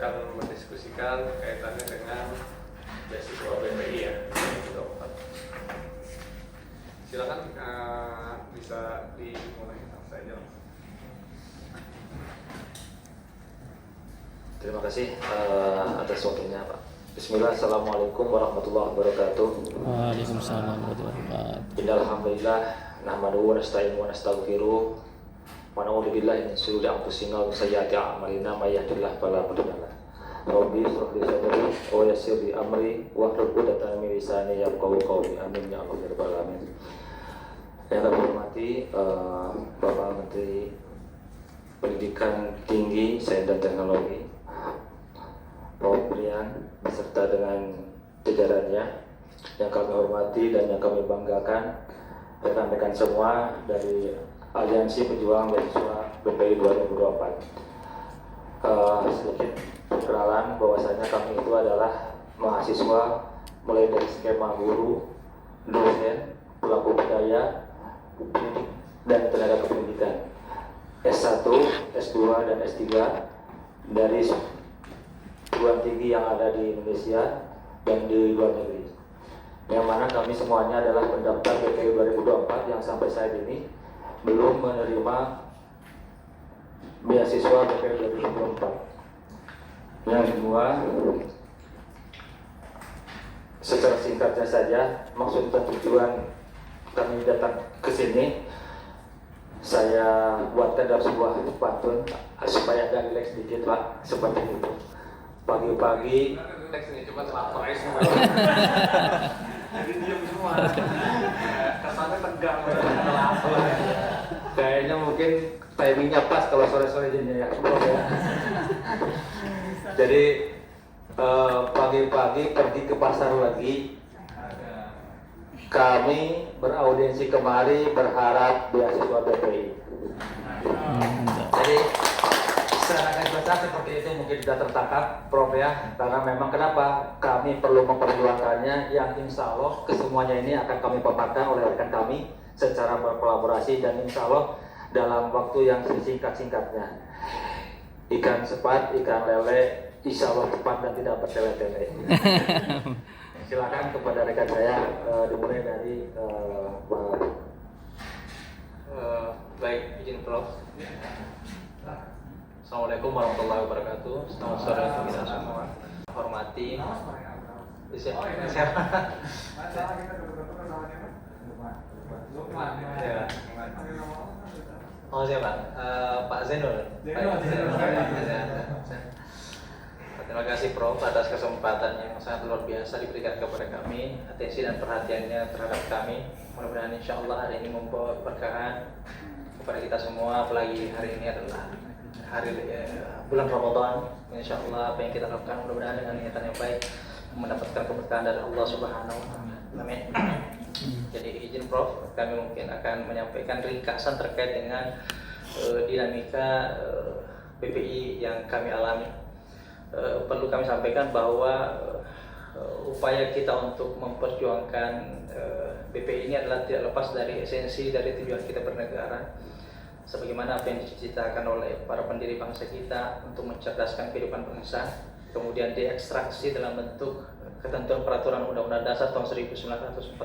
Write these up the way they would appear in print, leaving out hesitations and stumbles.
akan mendiskusikan kaitannya dengan beasiswa BPI ya. Silakan bisa dimulai saja. Terima kasih atas waktunya Pak. Bismillah, Assalamualaikum warahmatullahi wabarakatuh. Waalaikumsalam warahmatullahi wabarakatuh. Innalhamdulillah nahmaduhu wa nasta'inuhu wa nastaghfiruh wa na'udzu billahi min shururi anfusina wa sayyiati a'malina may yahdihillahu fala mudilla lahu. Rabbi shrah li sadri wa yassir li amri wahlul 'uqdatam min lisani yafqahu qawli. Amin ya rabbal alamin. Yang kami hormati Bapak Menteri Pendidikan Tinggi, Sains dan Teknologi, Pak Brian beserta dengan jajarannya, yang kami hormati dan yang kami banggakan, rekan-rekan semua dari Aliansi Pejuang Beasiswa BPI 2024. Sedikit perkenalan bahwasanya kami itu adalah mahasiswa mulai dari skema guru, dosen, pelaku budaya, pendidik dan tenaga kependidikan, S1, S2 dan S3 dari perguruan tinggi yang ada di Indonesia dan di luar negeri. Yang mana kami semuanya adalah pendaftar BPI 2024 yang sampai saat ini belum menerima beasiswa BPI 2024. Yang kedua, secara singkatnya saja, maksud dan tujuan kami datang ke sini, saya buatkan dalam sebuah pantun supaya agak rileks sedikit Pak, seperti itu. Pagi-pagi Rileks ini cuma lapar aja semua. Jadi diam semua. Kesannya tegang. kayaknya mungkin timingnya pas kalau sore-sore jadinya ya. Jadi pagi-pagi pergi ke pasar lagi. Kami beraudiensi kemari berharap beasiswa BPI. Jadi secara garis besar seperti itu mungkin sudah tertangkap Prof ya, karena memang kenapa kami perlu memperjuangkannya, yang insya Allah kesemuanya ini akan kami paparkan oleh rekan kami secara berkolaborasi dan insya Allah dalam waktu yang sesingkat-singkatnya. Ikan sepat, ikan lele, insya Allah cepat dan tidak bertele-tele. Silakan kepada rekan saya, dimulai dari Baik, izin Prof. Assalamualaikum warahmatullahi wabarakatuh. Selamat sore untuk kita semua. Hormati. Siapa? Ya. Oh siapa? Pak Zenul. Terima kasih Prof atas kesempatan yang sangat luar biasa diberikan kepada kami, atensi dan perhatiannya terhadap kami. Mudah-mudahan insya Allah hari ini membawa keberkahan kepada kita semua, apalagi hari ini adalah hari bulan Ramadan. Insya Allah apa yang kita lakukan mudah-mudahan dengan niatan yang baik mendapatkan keberkahan dari Allah Subhanahu wa Ta'ala. Amin. Jadi izin Prof, kami mungkin akan menyampaikan ringkasan terkait dengan dinamika BPI yang kami alami. Perlu kami sampaikan bahwa upaya kita untuk memperjuangkan BPI ini adalah tidak lepas dari esensi dari tujuan kita bernegara, sebagaimana apa yang diciptakan oleh para pendiri bangsa kita untuk mencerdaskan kehidupan bangsa, kemudian diekstraksi dalam bentuk ketentuan peraturan Undang-Undang Dasar tahun 1945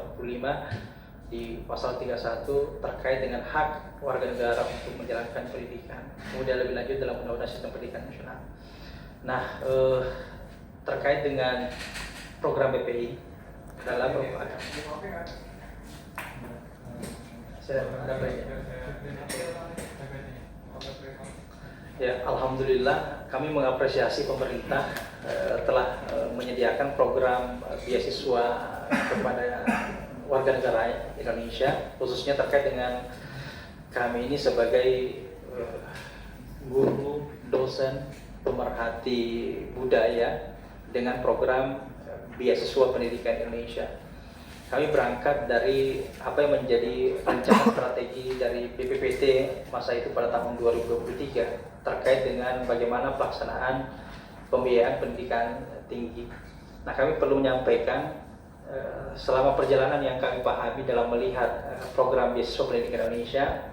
di pasal 31 terkait dengan hak warga negara untuk menjalankan pendidikan, kemudian lebih lanjut dalam Undang-Undang Sistem Pendidikan Nasional. Nah, terkait dengan program BPI dalam ya, alhamdulillah kami mengapresiasi pemerintah telah menyediakan program beasiswa kepada warga negara Indonesia, khususnya terkait dengan kami ini sebagai guru, dosen, pemerhati budaya dengan program beasiswa pendidikan Indonesia. Kami berangkat dari apa yang menjadi rencana strategi dari BPPT masa itu pada tahun 2023 terkait dengan bagaimana pelaksanaan pembiayaan pendidikan tinggi. Nah, kami perlu menyampaikan selama perjalanan yang kami pahami dalam melihat program beasiswa pendidikan Indonesia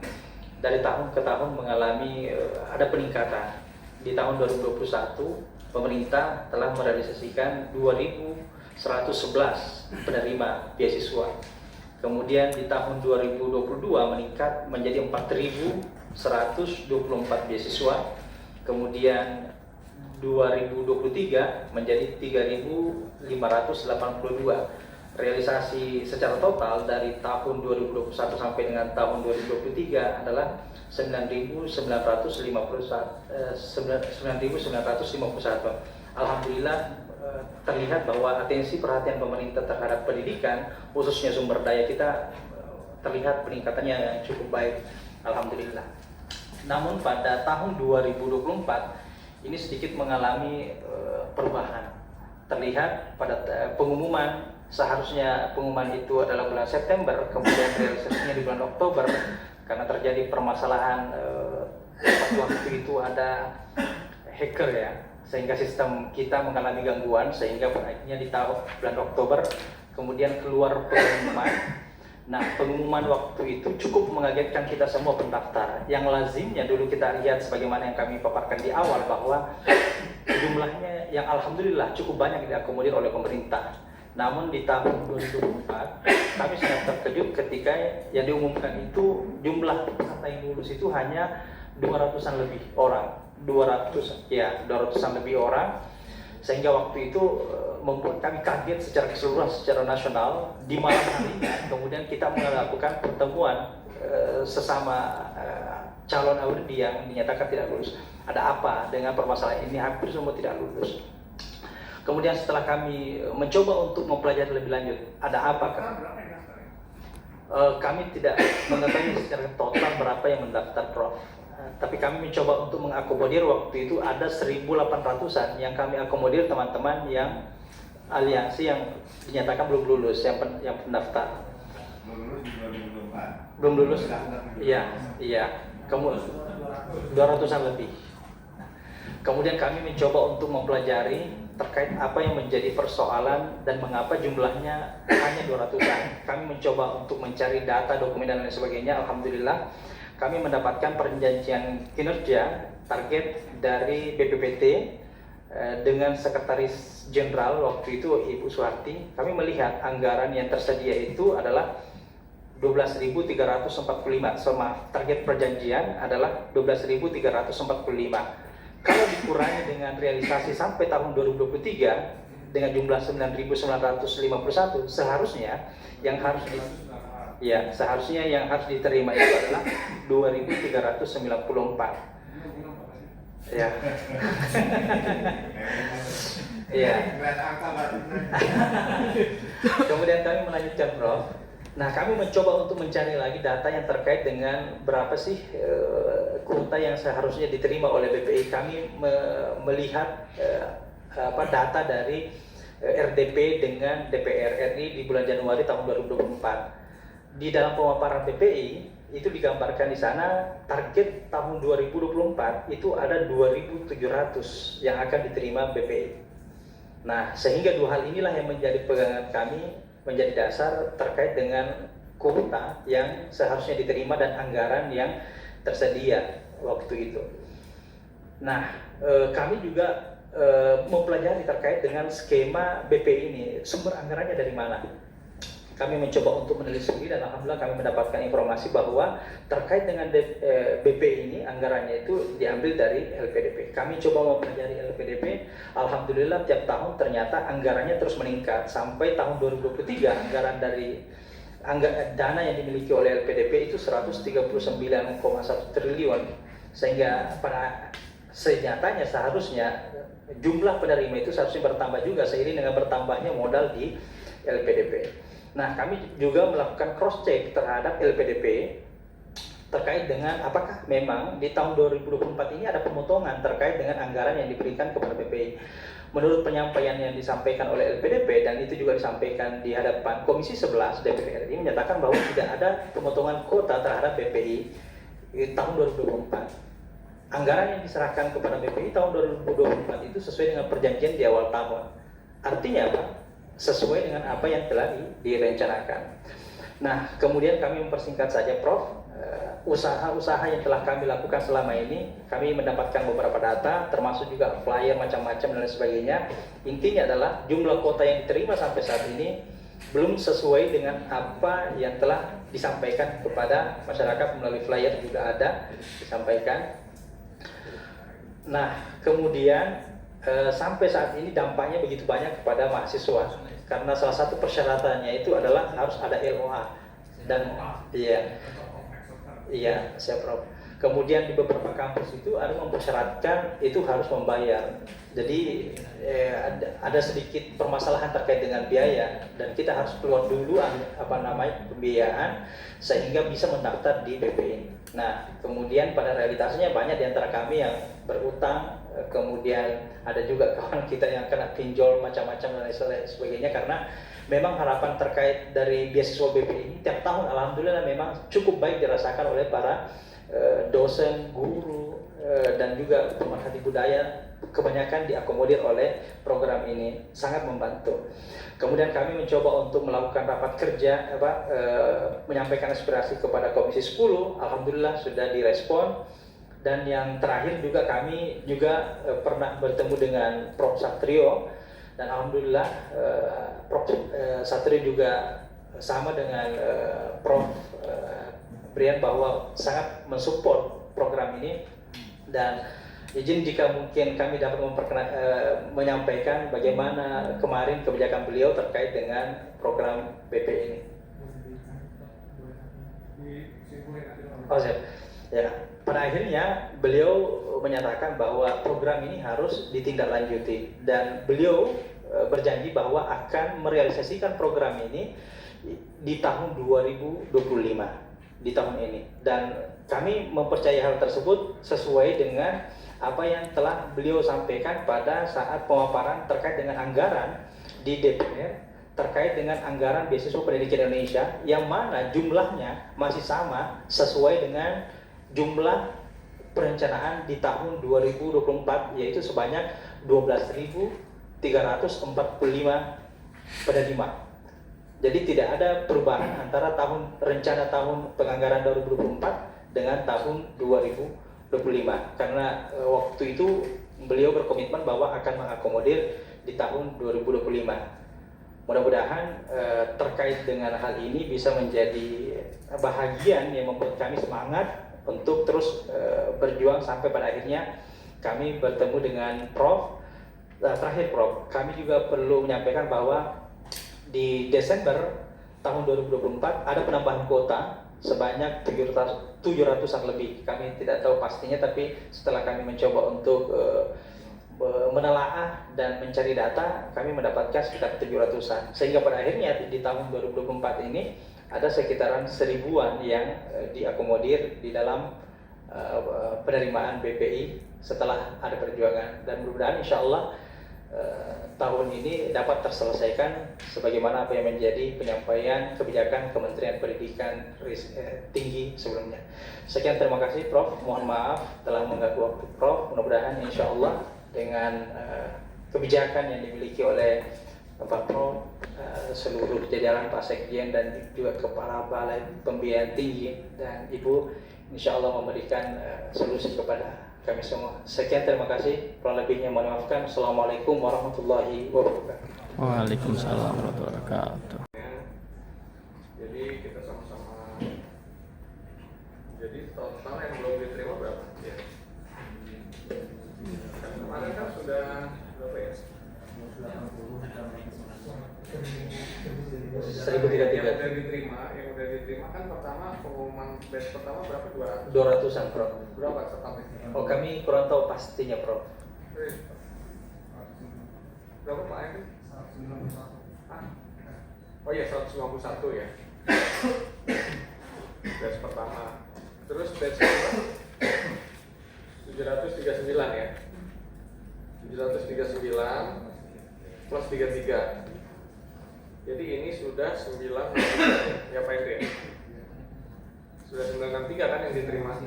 dari tahun ke tahun mengalami ada peningkatan di tahun 2021 pemerintah telah merealisasikan 2.111 penerima beasiswa. Kemudian di tahun 2022 meningkat menjadi 4.124 beasiswa. Kemudian 2023 menjadi 3.582. Realisasi secara total dari tahun 2021 sampai dengan tahun 2023 adalah 9.951. Alhamdulillah terlihat bahwa atensi perhatian pemerintah terhadap pendidikan, khususnya sumber daya kita, terlihat peningkatannya yang cukup baik. Alhamdulillah. Namun pada tahun 2024 ini sedikit mengalami perubahan. Terlihat pada pengumuman, seharusnya pengumuman itu adalah bulan September, kemudian realisasinya di bulan Oktober karena terjadi permasalahan waktu itu ada hacker ya, sehingga sistem kita mengalami gangguan, sehingga akhirnya di tahun bulan Oktober kemudian keluar pengumuman. Nah, pengumuman waktu itu cukup mengagetkan kita semua pendaftar. Yang lazimnya dulu kita lihat sebagaimana yang kami paparkan di awal bahwa jumlahnya yang alhamdulillah cukup banyak diakomodir oleh pemerintah. Namun di tahun 2024 kami sangat terkejut ketika yang diumumkan itu jumlah peserta yang lulus itu hanya 200-an lebih orang. 200-an lebih orang, sehingga waktu itu membuat kami kaget secara keseluruhan, secara nasional. Di malam harinya kemudian kita melakukan pertemuan sesama calon audi yang dinyatakan tidak lulus. Ada apa dengan permasalahan ini? Hampir semua tidak lulus. Kemudian setelah kami mencoba untuk mempelajari lebih lanjut, ada apa? Kami tidak mengetahui secara total berapa yang mendaftar, Prof. Tapi kami mencoba untuk mengakomodir. Waktu itu ada 1.800-an yang kami akomodir, teman-teman yang aliansi yang dinyatakan belum lulus, yang pendaftar. Belum lulus? Iya. Kemudian 200-an lebih. Kemudian kami mencoba untuk mempelajari terkait apa yang menjadi persoalan dan mengapa jumlahnya hanya 200-an. Kami mencoba untuk mencari data, dokumen dan lain sebagainya. Alhamdulillah kami mendapatkan perjanjian kinerja target dari BPPT dengan Sekretaris Jenderal waktu itu Ibu Suharti. Kami melihat anggaran yang tersedia itu adalah 12.345. Maaf, target perjanjian adalah 12.345. Kalau dikurangi dengan realisasi sampai tahun 2023 dengan jumlah 9.951, seharusnya yang harus diterima itu adalah 2.394. Ya. Iya. Kemudian kami melanjutkan, Prof. Nah, kami mencoba untuk mencari lagi data yang terkait dengan berapa sih kuota yang seharusnya diterima oleh BPI. Kami melihat data dari RDP dengan DPR RI di bulan Januari tahun 2024. Di dalam pemaparan BPI itu digambarkan di sana target tahun 2024 itu ada 2.700 yang akan diterima BPI. Nah, sehingga dua hal inilah yang menjadi pegangan kami, menjadi dasar terkait dengan kuota yang seharusnya diterima dan anggaran yang tersedia waktu itu. Nah, kami juga mempelajari terkait dengan skema BPI ini, sumber anggarannya dari mana. Kami mencoba untuk menelusuri dan alhamdulillah kami mendapatkan informasi bahwa terkait dengan BPI ini anggarannya itu diambil dari LPDP. Kami coba mempelajari LPDP, alhamdulillah tiap tahun ternyata anggarannya terus meningkat sampai tahun 2023 anggaran dari dana yang dimiliki oleh LPDP itu 139,1 triliun, sehingga pada senyatanya seharusnya jumlah penerima itu seharusnya bertambah juga seiring dengan bertambahnya modal di LPDP. Nah, kami juga melakukan cross check terhadap LPDP terkait dengan apakah memang di tahun 2024 ini ada pemotongan terkait dengan anggaran yang diberikan kepada BPI. Menurut penyampaian yang disampaikan oleh LPDP dan itu juga disampaikan di hadapan Komisi 11 DPR RI menyatakan bahwa tidak ada pemotongan kuota terhadap BPI di tahun 2024. Anggaran yang diserahkan kepada BPI tahun 2024 itu sesuai dengan perjanjian di awal tahun. Artinya apa? Sesuai dengan apa yang telah direncanakan. Nah, kemudian kami mempersingkat saja, Prof. usaha-usaha yang telah kami lakukan selama ini, kami mendapatkan beberapa data, termasuk juga flyer macam-macam dan lain sebagainya. Intinya adalah jumlah kuota yang diterima sampai saat ini belum sesuai dengan apa yang telah disampaikan kepada masyarakat melalui flyer juga ada disampaikan. Nah, kemudian sampai saat ini dampaknya begitu banyak kepada mahasiswa karena salah satu persyaratannya itu adalah harus ada LOA dan iya, siap Prof. Kemudian di beberapa kampus itu ada mempersyaratkan itu harus membayar. Jadi ada sedikit permasalahan terkait dengan biaya dan kita harus keluar dulu pembiayaan sehingga bisa mendaftar di BPI. Nah, kemudian pada realitasnya banyak di antara kami yang berutang, kemudian ada juga kawan kita yang kena pinjol macam-macam dan lain sebagainya karena memang harapan terkait dari beasiswa BPI ini tiap tahun alhamdulillah memang cukup baik dirasakan oleh para dosen, guru, dan juga pemerhati budaya kebanyakan diakomodir oleh program ini, sangat membantu. Kemudian kami mencoba untuk melakukan rapat kerja, menyampaikan aspirasi kepada Komisi 10, alhamdulillah sudah direspon. Dan yang terakhir juga kami juga pernah bertemu dengan Prof. Satrio, dan alhamdulillah Prof. Satrio juga sama dengan Prof. Brian bahwa sangat mensupport program ini, dan izin jika mungkin kami dapat menyampaikan bagaimana kemarin kebijakan beliau terkait dengan program BP ini. Oh siap. Ya, pada akhirnya beliau menyatakan bahwa program ini harus ditindaklanjuti dan beliau berjanji bahwa akan merealisasikan program ini di tahun 2025 di tahun ini, dan kami mempercayai hal tersebut sesuai dengan apa yang telah beliau sampaikan pada saat pemaparan terkait dengan anggaran di DPR terkait dengan anggaran beasiswa pendidikan Indonesia yang mana jumlahnya masih sama sesuai dengan jumlah perencanaan di tahun 2024 yaitu sebanyak 12.345 penerima. Jadi tidak ada perubahan antara rencana tahun penganggaran 2024 dengan tahun 2025 karena waktu itu beliau berkomitmen bahwa akan mengakomodir di tahun 2025. Mudah-mudahan terkait dengan hal ini bisa menjadi bahagian yang membuat kami semangat untuk terus berjuang sampai pada akhirnya kami bertemu dengan Prof. Terakhir Prof, kami juga perlu menyampaikan bahwa di Desember tahun 2024 ada penambahan kuota sebanyak 700-an lebih. Kami tidak tahu pastinya, tapi setelah kami mencoba untuk menelaah dan mencari data, kami mendapatkan sekitar 700-an. Sehingga pada akhirnya di tahun 2024 ini ada sekitaran 1000-an yang diakomodir di dalam penerimaan BPI setelah ada perjuangan, dan mudah-mudahan insya Allah tahun ini dapat terselesaikan sebagaimana apa yang menjadi penyampaian kebijakan Kementerian Pendidikan Tinggi sebelumnya. Sekian, terima kasih Prof. Mohon maaf telah mengganggu waktu Prof. Mudah-mudahan insya Allah dengan kebijakan yang dimiliki oleh Bapak Prof, seluruh jajaran Pak Sekjen dan juga Kepala Balai Pembiayaan Tinggi dan Ibu insya Allah memberikan solusi kepada kami semua. Sekian, terima kasih. Kurang lebihnya mohon maafkan. Assalamualaikum warahmatullahi wabarakatuh. Waalaikumsalam warahmatullahi wabarakatuh. Jadi kita sama-sama. Jadi total yang belum diterima berapa? Ya. Kemarin kan sudah berapa ya? 1033. Yang udah diterima kan pertama pengumuman batch pertama berapa? 200-an Prof. Berapa totalnya? Oh, kami kurang tahu pastinya Prof. Berapa Pak Emin? 191. Oh iya, 191 ya. Batch pertama. Terus batch kedua 739 ya. 739 plus 33. Jadi ini sudah 9 ya Pak Hendri ya? Sudah 963 kan yang diterima?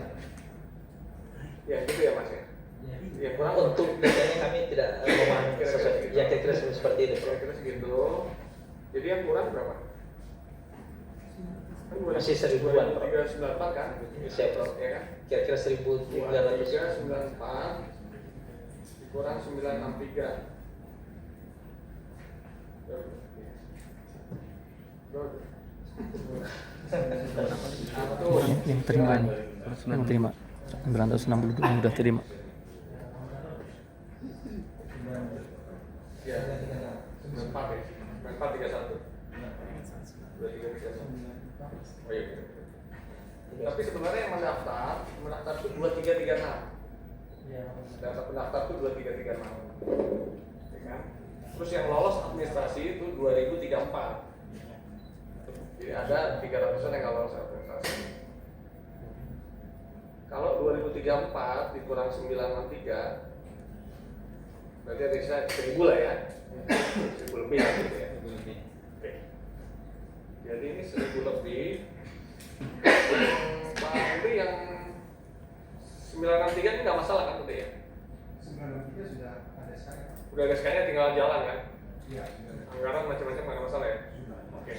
Ya gitu ya Mas ya? Ya kurang Untuk datanya kami tidak memahami sesuatu. Ya kira-kira seperti itu Prof. kira-kira segitu. Jadi yang kurang berapa? Masih 1000-an, Prof. 2394 kan? Bisa, Prof. Ya kan? Kira-kira 1300. 2394 dikurang 963. Yang terima nih, yang terima 962 yang udah terima. Ya, 94 ya, 9431. 2331. Oh iya. Tapi sebenarnya yang mendaftar itu 2336. Data pendaftar itu 2336. Ya kan? Terus yang lolos administrasi itu 2034. Jadi ada 300-an yang nggak lolos administrasi. Kalau 2034 dikurang 963, berarti ada sisa 1000 lah ya. 1000 lebih lah gitu ya. Oke. Jadi ini 1000 lebih. Pak Henry yang 963 ini nggak masalah kan berarti ya? 963 sudah ada sekarang. Udah ada sekalian tinggal jalan kan? Iya, sudah. Anggaran macam-macam nggak ada masalah ya? Sudah. Oke.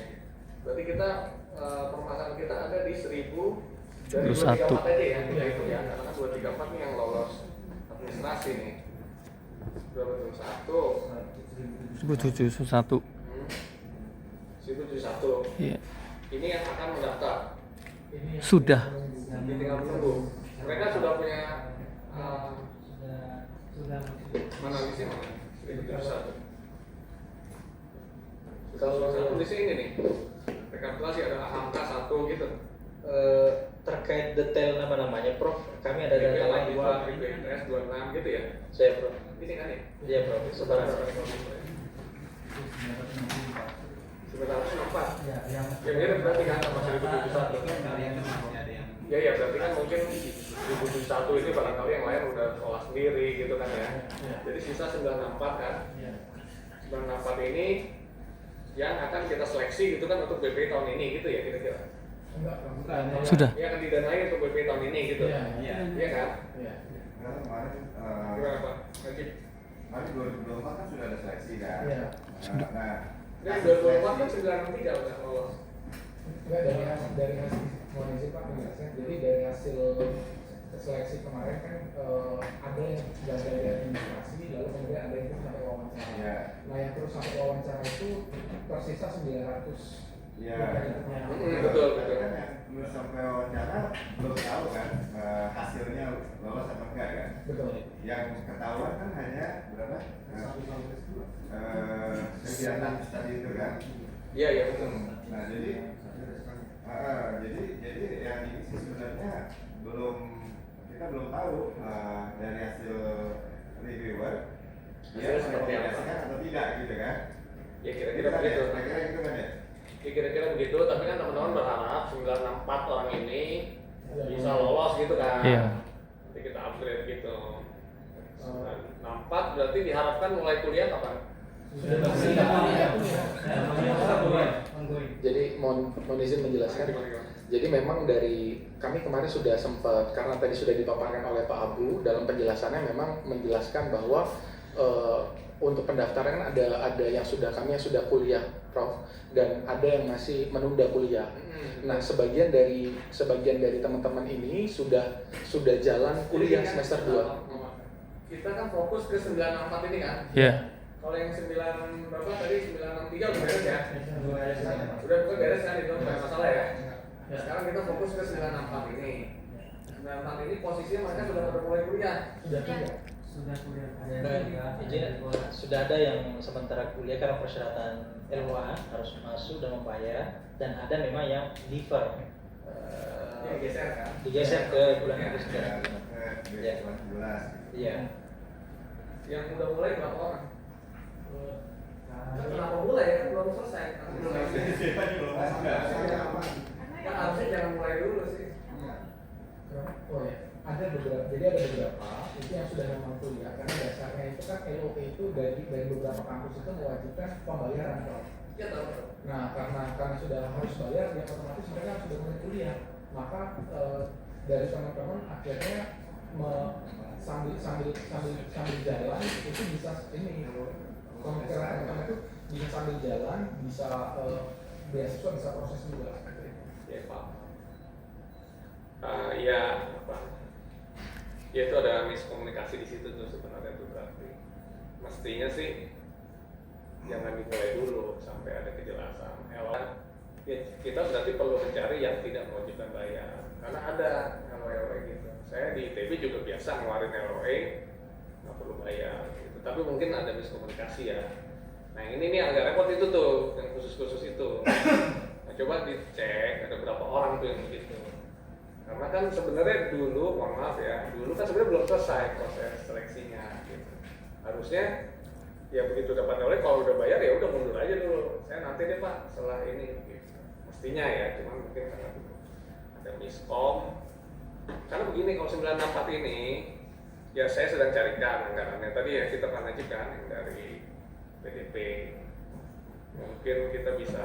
Berarti kita permasalahan kita ada di 1000 dari 21. 234 aja ya, kita itu ya. Karena kan 234 ini yang lolos administrasi nih. Berapa tuh? 1771. 1071. Iya. Ini yang akan mendaftar. Sudah. Ini tinggal menunggu. Mereka sudah punya mana di sini? 1071. Kalau tulisnya ini nih, rekapitulasi ada angka 1 gitu. Terkait detail nama-namanya, Prof, kami ada data lain, Prof. 2, BPS 26 gitu ya. Saya, Prof. Ini kan ya? Iya, Prof. Sebarang. 904. Ya mirip berarti kan sama 1071. Ya ya berarti kan mungkin 1071 ini barangkali yang lain udah olah sendiri gitu kan ya. Jadi sisa 964 kan. 964 ini yang akan kita seleksi gitu kan untuk BP tahun ini gitu ya kira-kira. Bukan. Sudah. Yang akan didanai untuk BP tahun ini gitu. Iya kan? Karena kemarin Gimana Pak? Najib? kemarin 2024 kan sudah ada seleksi kan. Iya. Nah, Ini 2024 kan 963 udah lolos. Enggak dari hasil mohon izin Pak menjelaskan. Jadi dari hasil seleksi kemarin kan ada yang gagal dari administrasi, lalu kemudian ada yang terus sampai wawancara. Iya. Nah yang terus sampai wawancara itu tersisa 900. Iya. Betul. Tapi kan yang belum sampai wawancara belum tahu kan hasilnya lolos apa enggak kan. Betul. Yang ketahuan kan hanya berapa? Kegiatan tadi itu kan. Iya iya betul. Nah jadi yang ini sih sebenarnya kita belum tahu dari hasil reviewer dia Hasilnya seperti apa? merekomendasikan atau tidak gitu kan. Ya kira-kira Kan ya? begitu. Kira-kira gitu kan ya. Ya kira-kira begitu, tapi kan teman-teman berharap 964 orang ini bisa lolos gitu kan. Iya. Nanti kita upgrade gitu. 964 berarti diharapkan mulai kuliah kapan? Jadi mohon izin menjelaskan. Jadi memang dari kami kemarin sudah sempat, karena tadi sudah dipaparkan oleh Pak Abu dalam penjelasannya memang menjelaskan bahwa untuk pendaftaran ada yang sudah kami yang sudah kuliah, Prof, dan ada yang masih menunda kuliah. Nah, sebagian dari teman-teman ini sudah jalan kuliah semester 2. Kita kan fokus ke 964 ini kan. Iya. Kalau yang 9 berapa tadi 963 udah beres ya? Udah beres kan itu nggak masalah ya. Sekarang kita fokus ke 964 ini. 964 ini posisinya mereka sudah pada mulai kuliah. Dan izin, sudah ada yang sementara kuliah karena persyaratan LWA harus masuk dan membayar, dan ada memang yang defer, Geser kan? digeser ke bulan Agustus. Iya. 11. Iya. Yang udah mulai berapa orang? Kenapa mulai kan belum selesai? Kan harusnya jangan mulai dulu sih. Oh ya, ada beberapa itu yang sudah memang kuliah karena dasarnya itu kan LOP itu dari beberapa kampus itu mewajibkan pembayaran, Prof. Ya tahu. Nah karena sudah harus bayar, ya otomatis mereka harus sudah mulai kuliah. Maka dari teman-teman akhirnya sambil jalan itu bisa ini pemikiran teman-teman itu bisa sambil jalan, bisa beasiswa, bisa proses juga. Ya Pak. Ya apa? Ya itu ada miskomunikasi di situ tuh sebenarnya tuh berarti. Mestinya sih jangan dimulai dulu sampai ada kejelasan. Ya, kita berarti perlu mencari yang tidak mewajibkan bayar. Karena ada LOE gitu. Saya di ITB juga biasa ngeluarin LOE nggak perlu bayar gitu. Tapi mungkin ada miskomunikasi ya. Nah ini nih agak repot itu tuh yang khusus itu. Nah, coba dicek ada berapa orang tuh yang begitu. Karena kan sebenarnya dulu, mohon maaf ya, dulu kan sebenarnya belum selesai proses seleksinya gitu. Harusnya ya begitu dapat LOE kalau udah bayar ya udah mundur aja dulu. Saya nanti deh Pak setelah ini gitu. Mestinya ya, cuman mungkin karena ada miskom. Karena begini kalau 964 ini ya saya sedang carikan anggarannya tadi ya kita pernah ajukan yang dari PDP. Mungkin kita bisa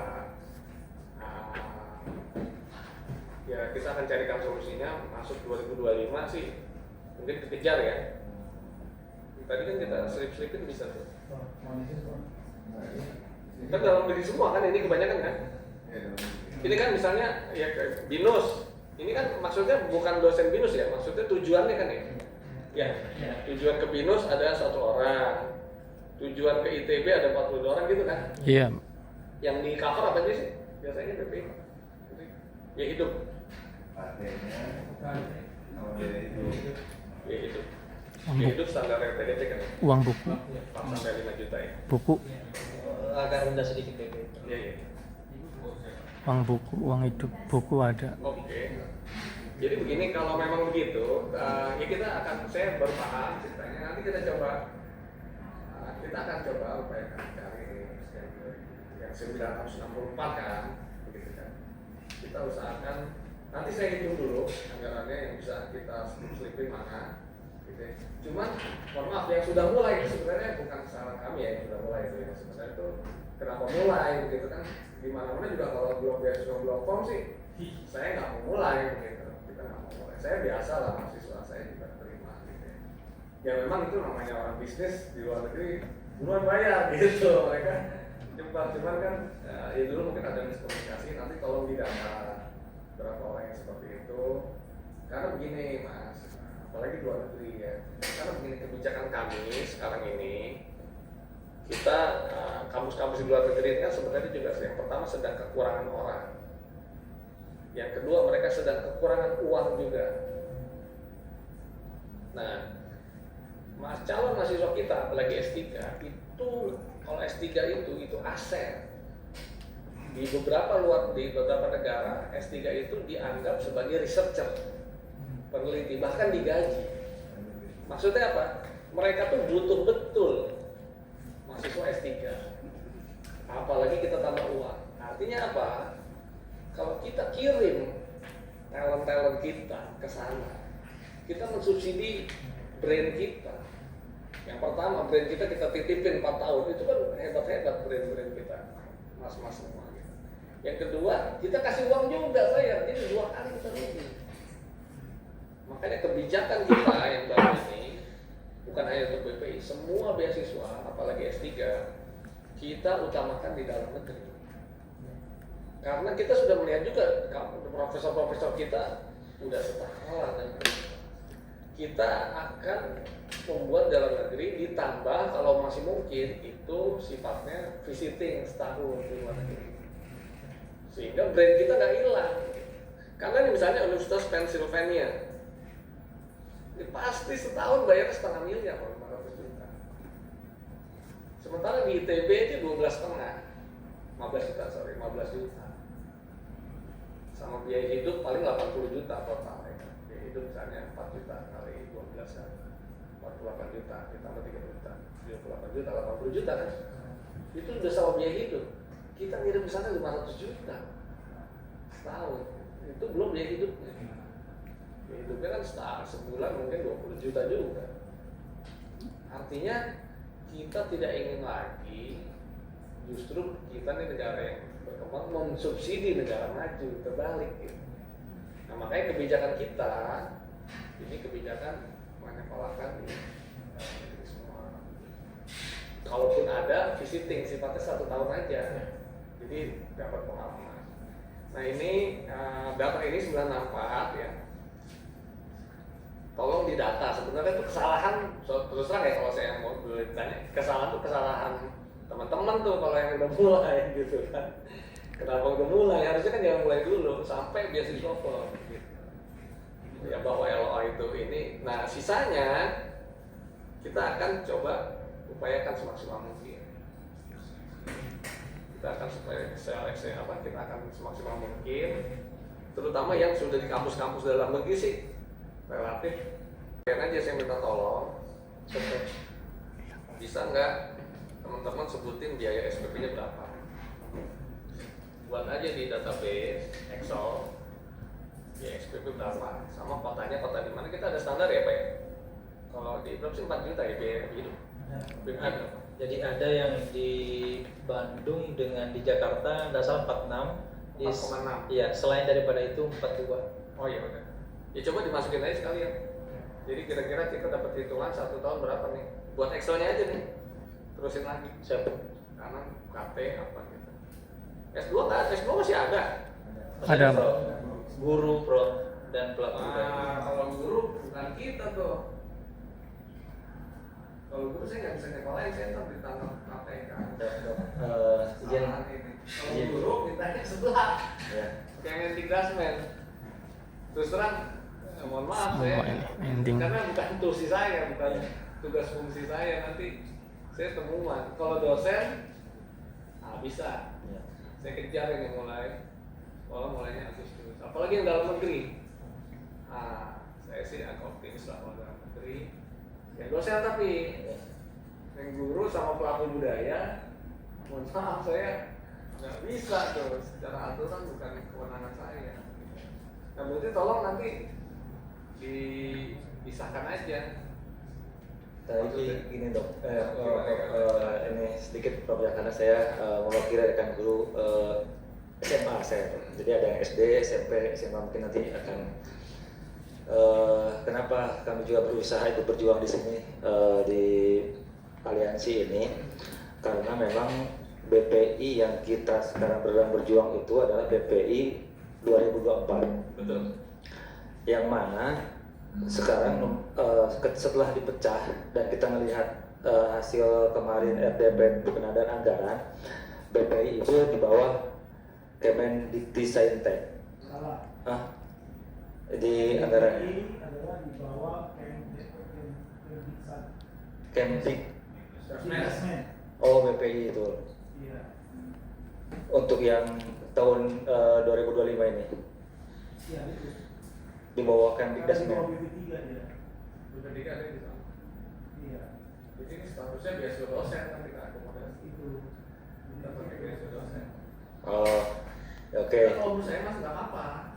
ya kita akan carikan solusinya masuk 2025 sih mungkin dikejar ya. Tadi kan kita selip-selipin bisa tuh. Kan dalam diri semua kan ini kebanyakan kan. Ini kan misalnya ya BINUS. Ini kan maksudnya bukan dosen BINUS ya, maksudnya tujuannya kan ya. Ya, tujuan ke BINUS ada 1 orang. Tujuan ke ITB ada 40 orang gitu kan. Iya. Yang di cover apa aja sih? Biasanya BP. Ya hidup. Ya hidup. Ya hidup standar PDP kan. Uang buku. 4 sampai 5 juta ya. Buku. Agak rendah sedikit BP. Iya, iya. Uang buku, uang hidup, buku ada. Oke. Jadi begini kalau memang begitu, ya kita akan saya baru paham ceritanya. Nanti kita coba, kita akan coba upayakan cari yang 964 kan, begitu kan. Kita usahakan. Nanti saya hitung dulu anggarannya yang bisa kita selipin mana. Gitu. Cuman, mohon maaf yang sudah mulai itu sebenarnya bukan kesalahan kami ya yang sudah mulai itu ya sebenarnya itu kenapa mulai begitu kan? Di mana-mana juga kalau belum beasiswa belum form sih, saya nggak mau mulai begitu. Kita nggak mau mulai. Saya biasa lah mahasiswa saya juga terima gitu. Ya memang itu namanya orang bisnis di luar negeri buruan bayar gitu mereka cepat cuman kan ya dulu mungkin ada miskomunikasi nanti tolong didata berapa orang yang seperti itu karena begini Mas apalagi di luar negeri ya karena begini kebijakan kami sekarang ini kita kampus-kampus di luar negeri kan sebenarnya juga yang pertama sedang kekurangan orang yang kedua mereka sedang kekurangan uang juga nah calon mahasiswa kita apalagi S3 itu kalau S3 itu aset di beberapa negara S3 itu dianggap sebagai researcher peneliti bahkan digaji maksudnya apa mereka tuh butuh betul mahasiswa S3 apalagi kita tambah uang artinya apa kalau kita kirim talent kita ke sana kita mensubsidi brand kita yang pertama brand kita titipin 4 tahun itu kan hebat-hebat brand kita mas-mas semua gitu. Yang kedua kita kasih uang juga saya jadi 2 kali kita rugi makanya kebijakan kita yang baru ini bukan hanya untuk BPI semua beasiswa apalagi S3 kita utamakan di dalam negeri karena kita sudah melihat juga profesor-profesor kita udah setara dan kita akan membuat dalam negeri ditambah kalau masih mungkin itu sifatnya visiting setahun di luar negeri sehingga brand kita nggak hilang karena misalnya Universitas Pennsylvania ini pasti setahun bayar $500 miliar kalau 500 juta sementara di ITB itu 15 juta sama biaya hidup paling 80 juta total ya kan biaya hidup misalnya 4 juta kali 12 kan 48 juta ditambah 3 juta 78 juta 80 juta kan itu udah sama biaya hidup kita ngirim ke sana 500 juta setahun itu belum biaya hidupnya biaya hidupnya kan sebulan mungkin 20 juta juga artinya kita tidak ingin lagi justru kita nih negara yang berkembang mensubsidi negara maju terbalik gitu. Nah makanya kebijakan kita ini kebijakan menyekolahkan di negeri semua. Kalaupun ada visiting sifatnya 1 tahun aja, jadi dapat pengalaman. Nah ini data ini 964 ya. Tolong didata. Sebenarnya itu kesalahan, terus terang ya kalau saya mau tanya, kesalahan itu kesalahan teman-teman tuh kalau yang udah mulai gitu kan. Kenapa udah mulai? Harusnya kan jangan mulai dulu sampai beasiswa full gitu. Ya bahwa LOA itu ini. Nah sisanya kita akan coba upayakan semaksimal mungkin. Kita akan seleksi kita akan semaksimal mungkin, terutama yang sudah di kampus-kampus dalam negeri sih relatif. Yang aja saya minta tolong, bisa nggak teman-teman sebutin biaya SPP-nya berapa? Buat aja di database Excel biaya SPP berapa, sama kotanya kota di mana. Kita ada standar ya Pak ya? Kalau di berapa sih 4 juta ya biaya hidup? Jadi ada yang di Bandung dengan di Jakarta nggak salah 46. 4,6. Iya, selain daripada itu 42. Oh iya udah. Ya coba dimasukin aja sekalian. Jadi kira-kira kita dapat hitungan 1 tahun berapa nih? Buat Excelnya aja nih. Terusin lagi. Siapa? Kanan, KT apa gitu. S2 nggak? S2 masih ada. Ada, Pak. Guru, pro, dan pelaku budaya. Nah, kalau guru bukan kita tuh. Kalau guru saya nggak bisa nyekolahin, saya tetap ditangkap KPK. Izin. Kesalahan ini. Kalau guru mintanya sebelah. Ya. Kayak Mendikbud. Terus terang, mohon maaf Semua saya, ini ending. karena bukan tugas saya, bukan tugas fungsi saya. Nanti saya temuan. Kalau dosen, bisa. Ya. Saya kejar yang mulai. Kalau mulainya Agustus. Apalagi yang dalam negeri. Saya sih agak optimis lah kalau dalam negeri. Yang dosen tapi yang guru sama pelaku budaya, mohon maaf saya nggak bisa tuh, secara aturan bukan kewenangan saya. Nah berarti tolong nanti dipisahkan aja. Tadi gini dok, ini sedikit Prof ya, karena saya mewakili rekan guru SMA saya, jadi ada yang SD, SMP, SMA mungkin nanti akan kenapa kami juga berusaha ikut berjuang di sini di aliansi ini, karena memang BPI yang kita sekarang berjuang itu adalah BPI 2024. Betul. Yang mana sekarang setelah dipecah dan kita melihat hasil kemarin RDP pengadaan anggaran, BPI itu di bawah Kemendikbudristek. Salah. Di anggaran Ini adalah di bawah Kemdik. Kemdikbud. Oh, BPI itu. Iya. Untuk yang tahun 2025 ini Iya itu. di bawah Karena di Kemdikbud. bawah BP3 dia. Bukan tiga ada di sana. Iya. Jadi ini statusnya beasiswa dosen kan kita akomodasi. Itu. Kita pakai beasiswa dosen. Oh, oke. Nah, kalau menurut saya mas nggak apa-apa.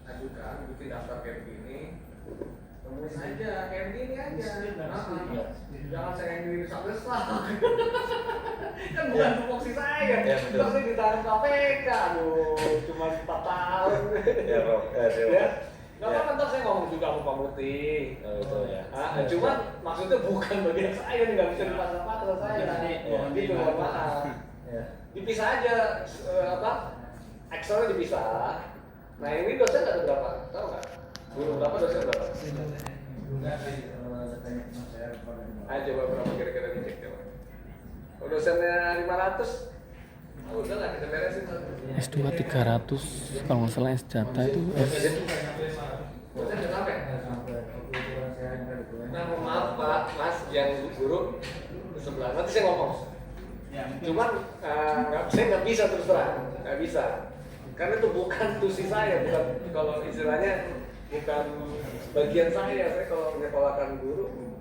Ajukan, bikin daftar kayak begini. Temuin aja, kayak begini aja. Jangan saya yang diri sampai setelah. Kan bukan tupoksi saya. Ya, betul. Terus saya ditahan KPK. Aduh, cuma 4 tahun. Ya, Prof. Ya. Nggak apa-apa, ntar saya ngomong juga sama Pak Muti. Oh, itu ya. Cuman maksudnya bukan bagian saya nih, nggak bisa dipaksa-paksa saya. Gitu, mohon maaf. Ya. Dipisah aja, Excelnya dipisah. Nah ini dosen ada berapa? Tahu nggak? Guru berapa, dosen berapa? Ayo coba berapa kira-kira dicek coba. Kalau dosennya 500, udah lah kita beresin. S2 300, kalau nggak salah S-Jata itu Dosen udah sampai? Nah maaf Pak, Mas yang guru di sebelah, nanti saya ngomong. Cuman saya nggak bisa terus terang, nggak bisa. Karena itu bukan tusi saya, bukan kalau istilahnya bukan bagian saya kalau menyekolahkan guru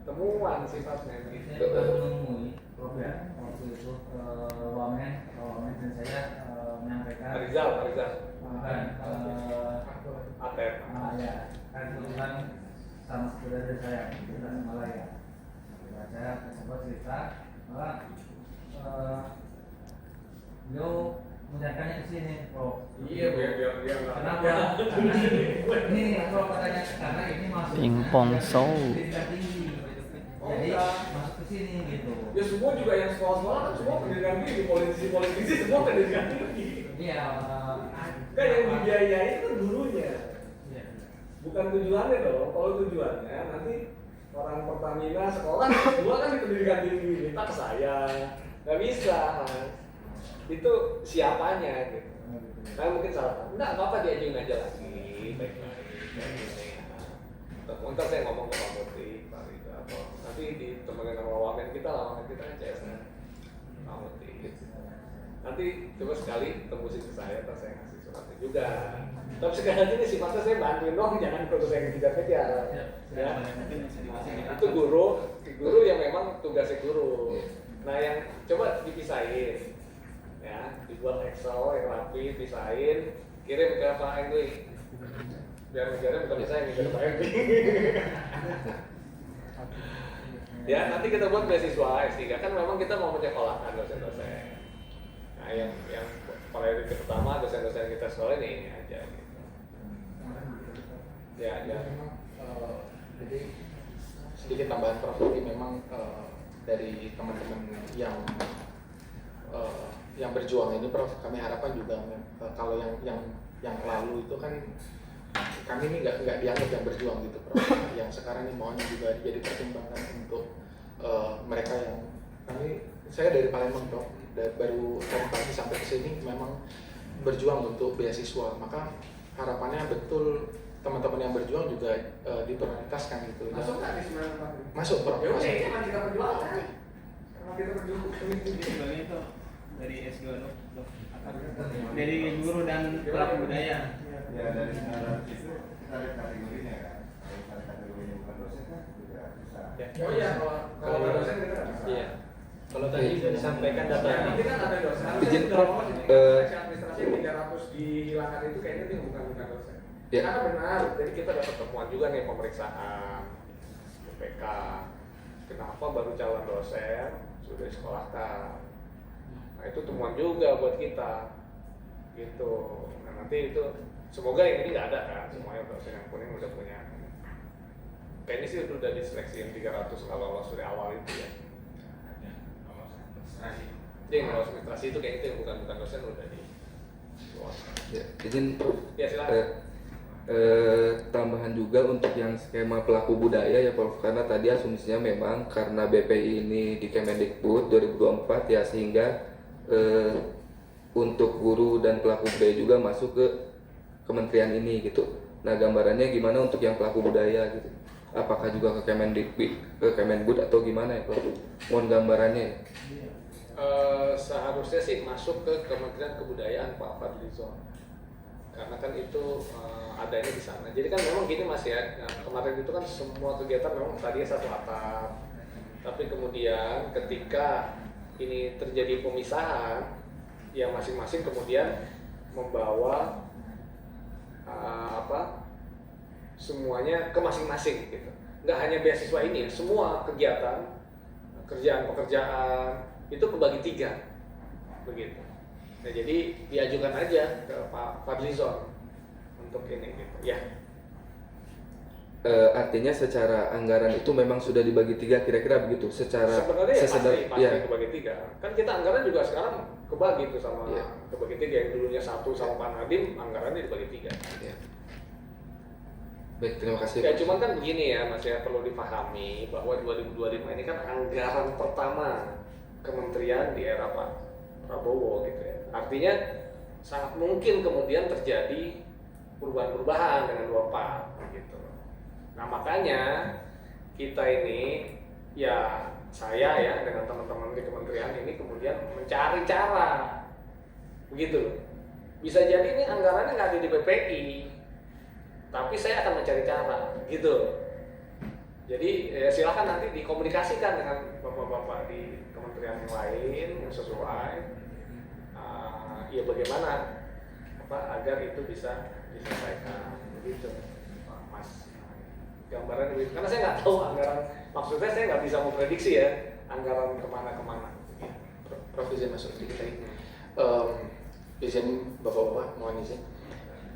temuan sifatnya gitu. Saya baru menemui Prof ya, waktu itu wamen dan saya menyampaikan Rizal bukan Atep. ya kan kebetulan sama saudara dari saya di Tasikmalaya. Saya coba cerita malah beliau menyampaikannya ke sini, Prof. Iya, biar dia nggak. Kenapa? Ini Prof katanya karena ini masuk Pingpong show. pendidikan tinggi. Jadi masuk ke sini gitu. Ya semua juga yang sekolah-sekolah kan semua pendidikan tinggi, politisi semua pendidikan tinggi. Iya. Kan yang dibiayai itu gurunya, Iya. bukan tujuannya dong. Kalau tujuannya nanti orang Pertamina sekolah dua kan di pendidikan tinggi minta ke saya, nggak bisa mas. Itu siapanya gitu. Saya mungkin salah. Enggak apa-apa diajuin aja lagi, baik-baik. Ntar saya ngomong ke Pak Murti, Pak Rida, atau nanti ditemenin sama wamen kita lah, wamen kita kan CS Pak Murti. Nanti coba sekali tembusin ke saya, terus saya ngasih suratnya juga. Tapi sekali lagi ini sifatnya saya bantuin dong, jangan terus saya ngejar-ngejar. Ya. Nah, itu guru yang memang tugasnya guru. Nah yang coba dipisahin, ya, dibuat Excel yang rapi, pisahin, kirim ke Pak Henry. Biar ngejarnya bukan saya yang ngejar Pak Henry. Ya nanti kita buat beasiswa S3 kan memang kita mau menyekolahkan dosen-dosen. Nah yang prioritas pertama dosen-dosen kita sekolah ini aja gitu. Ya. Jadi sedikit tambahan Prof, jadi memang dari teman-teman yang berjuang ini Prof, kami harapkan juga kalau yang lalu itu kan kami ini nggak dianggap yang berjuang gitu Prof. Yang sekarang ini mohon juga jadi pertimbangan untuk mereka yang saya dari Palembang Prof, baru tadi pagi sampai ke sini memang berjuang untuk beasiswa, maka harapannya betul teman-teman yang berjuang juga diprioritaskan gitu. Masuk nggak di 94? Masuk Prof. Ya udah, Masuk. ini kan kita berjuang kan? Karena kita berjuang. Sebagai itu dari S2 dok. Dari guru dan pelaku budaya. Ya dari 900 itu tarik kategorinya kan. Kalau tarik kategorinya bukan dosen kan juga bisa. Oh iya, kalau dosen kita bisa. Iya. Kalau tadi sudah disampaikan Ya, datanya. nanti kan ada dosen. Izin, Harusnya Prof. sudah lolos ini. Administrasi 300 dihilangkan itu kayaknya dia bukan dosen. Ya. Karena benar, jadi kita dapat temuan juga nih pemeriksaan BPK. Kenapa baru calon dosen sudah disekolahkan? Nah itu temuan juga buat kita, gitu. Nah nanti itu semoga yang ini nggak ada kan, semuanya dosen yang kuning udah punya. Kayaknya sih udah diseleksi yang 300 kalau lolos dari awal itu ya. Jadi yang lolos administrasi itu kayak itu yang bukan dosen udah di luar. Ya, izin Prof. Ya silakan. Tambahan juga untuk yang skema pelaku budaya ya Prof, karena tadi asumsinya memang karena BPI ini di Kemendikbud 2024 ya sehingga untuk guru dan pelaku budaya juga masuk ke kementerian ini gitu. Nah gambarannya gimana untuk yang pelaku budaya gitu? Apakah juga ke Kemendikbud atau gimana ya Prof? Mohon gambarannya. Seharusnya sih masuk ke Kementerian Kebudayaan Pak Fadlizon, karena kan itu adanya di sana. Jadi kan memang gini Mas ya, kemarin itu kan semua kegiatan memang tadinya satu atap, tapi kemudian ketika ini terjadi pemisahan, yang masing-masing kemudian membawa semuanya ke masing-masing gitu. Nggak hanya beasiswa ini, semua kegiatan, pekerjaan itu kebagi 3 begitu. Nah, jadi diajukan aja ke Pak Fadlizon untuk ini gitu. Ya. Artinya secara anggaran itu memang sudah dibagi 3 kira-kira begitu secara Sebenarnya ya pasti ya. kebagi 3. Kan kita anggaran juga sekarang kebagi tuh sama Iya. kebagi 3 yang dulunya 1 sama Pak Nadiem, anggarannya dibagi 3. Ya. Baik, terima kasih. Ya cuman kan begini ya Mas ya, perlu dipahami bahwa 2025 ini kan anggaran pertama kementerian di era Pak Prabowo gitu ya. Artinya sangat mungkin kemudian terjadi perubahan-perubahan dengan 24 gitu. Nah makanya kita ini ya saya ya dengan teman-teman di kementerian ini kemudian mencari cara begitu loh. Bisa jadi ini anggarannya nggak ada di BPI, tapi saya akan mencari cara gitu. Jadi ya silakan nanti dikomunikasikan dengan bapak-bapak di kementerian yang lain yang sesuai. Ya bagaimana agar itu bisa diselesaikan begitu, Mas. Gambaran begitu. Karena saya nggak tahu anggaran. Maksudnya saya nggak bisa memprediksi ya anggaran kemana-kemana. Prof izin masuk sedikit lagi. Izin bapak-bapak, mohon izin.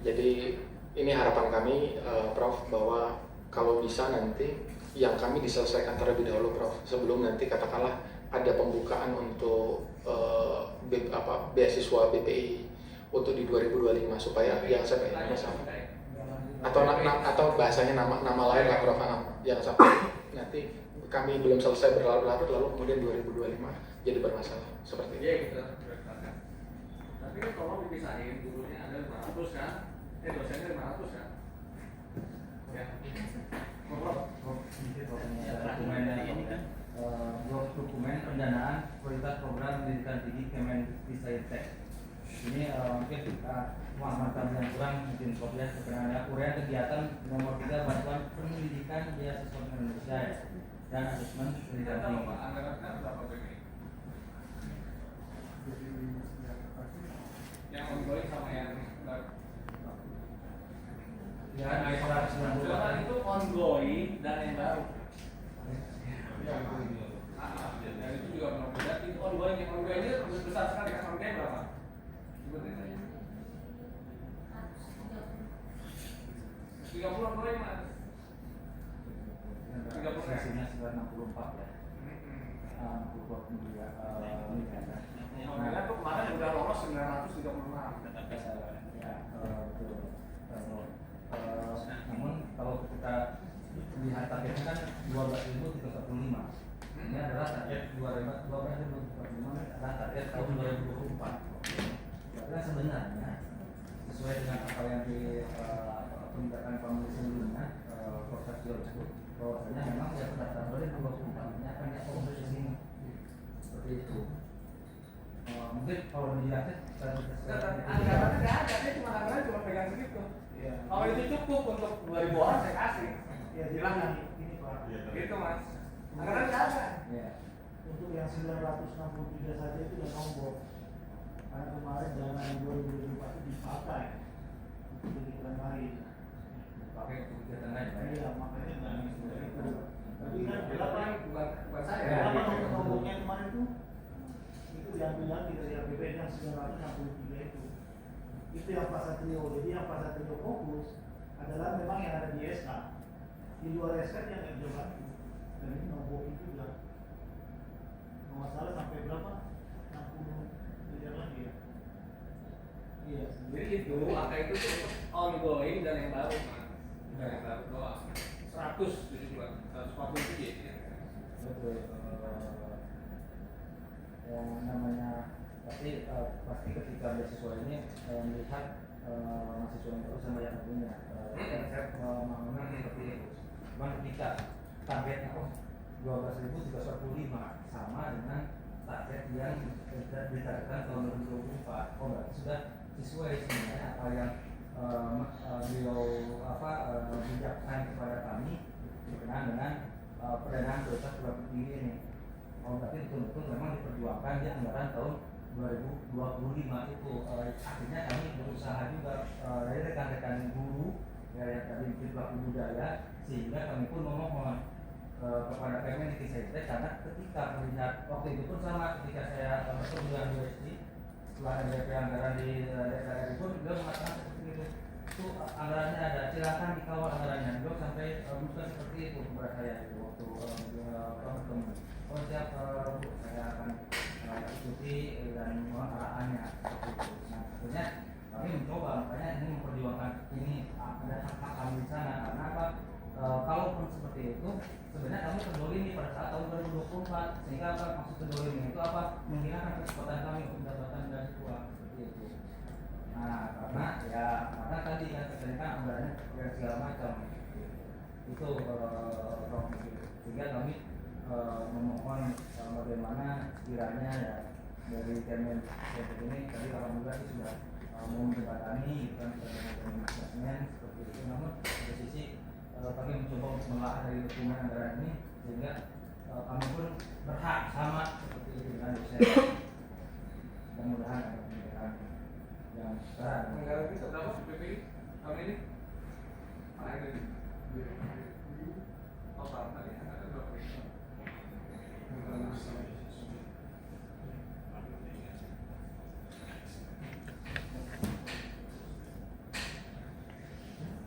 Jadi ini harapan kami, Prof, bahwa kalau bisa nanti yang kami diselesaikan terlebih dahulu, Prof, sebelum nanti katakanlah ada pembukaan untuk beasiswa BPI untuk di 2025 supaya yang sampai sama. Atau bahasanya nama lain lah Prof. Yang sampai nanti kami belum selesai berlarut-larut lalu kemudian 2025 jadi bermasalah seperti itu. Iya gitu. Tapi kan kalau dipisahin gurunya ada 500 kan, dosennya 500 kan. Ya. Dokumen pendanaan prioritas program pendidikan tinggi Kemendikbudristek. Ini mungkin mantan yang kurang mungkin kopiah sebenarnya uraian kegiatan nomor 3 bantuan pendidikan beasiswa Indonesia dan asesmen pendidikan tinggi. Anggarannya berapa ini? Yang ongoing sama yang ya 190 itu ongoing dan yang baru. Dan itu juga belum benar. Itu ongoing yang ongoing itu besar sekali kan ongoing berapa? 30 ongoing mas. 30 sesinya sekitar 64 ya. 64 ya. Alhamdulillah tuh kemarin udah lolos 936. Ya, betul. Namun kalau kita lihat targetnya kan 12.345. Ini adalah target 12.345 adalah target tahun 2024. Karena sebenarnya sesuai dengan apa yang di pembicaraan penulis sebelumnya, Profesor tersebut bahwasanya memang ya pendaftaran 2024 ini akan diakomodir ini seperti itu. Mungkin kalau dijelaskan anggarannya nggak ada, saya cuma pegang segitu. Kalau itu cukup untuk 2.000 orang saya kasih. Ya silahkan. Ini Pak. Gitu Mas. Anggaran nggak ada. Ya. Untuk yang 963 saja itu udah nombok. Karena kemarin dana yang 2024 itu dipakai untuk kegiatan lain. Pakai untuk kegiatan lain. Iya, makanya dana itu. Tapi kan berapa? Bukan saya. Berapa nomboknya kemarin itu diambil lagi dari APBN yang 963 itu. Itu yang Pak Satrio. Jadi yang Pak Satrio fokus adalah memang yang ada di SK. Di luar SK yang nggak bisa bantu. Dan ini nombok itu juga nggak salah sampai berapa? 60 miliar lagi ya. Iya. Jadi itu angka itu tuh ongoing dan yang baru Mas. Bukan yang baru doang. 147 ya. Betul. Yang namanya pasti ketika beasiswa ini melihat mahasiswa yang baru sama yang punya saya membangunnya seperti itu. Cuma ketika targetnya 12.345 sama dengan target yang ditargetkan tahun 2024. Berarti sudah sesuai sebenarnya apa yang beliau bijakkan kepada kami berkenaan dengan pendanaan prioritas program tinggi ini. Berarti betul-betul memang diperjuangkan di anggaran tahun 2025 itu. Akhirnya kami berusaha juga dari rekan-rekan guru yang tadi pelaku budaya, sehingga kami pun memohon kepada Kemendikbudristek karena ketika melihat waktu itu pun sama ketika saya bertemu dengan USD setelah ada anggaran di DPR pun beliau mengatakan seperti itu. Itu anggarannya ada, silakan dikawal anggarannya. Beliau sampai bukan seperti itu kepada saya itu waktu bertemu. Oh siap Bu, saya akan ikuti dan arahannya seperti itu. Nah, akhirnya kami mencoba, makanya ini memperjuangkan ini ada hak-hak kami di sana karena apa? Kalaupun seperti itu, sebenarnya kami terdolimi pada saat tahun 2024 sehingga apa maksud terdolimi itu apa? Menghilangkan kesempatan kami untuk mendapatkan beasiswa seperti itu. Nah, karena tadi yang terkait anggarannya segala macam itu sehingga kami memohon bagaimana sekiranya ya dari Kemendikbud ini tadi alhamdulillah sudah mau menjembatani kan dengan seperti itu. Namun di sisi kami mencoba untuk menelaah dari dokumen anggaran ini sehingga kami pun berhak sama seperti itu dengan dosen. Mudah-mudahan ada perbedaan yang besar. Anggaran itu berapa PPI tahun ini? Total tadi ada berapa?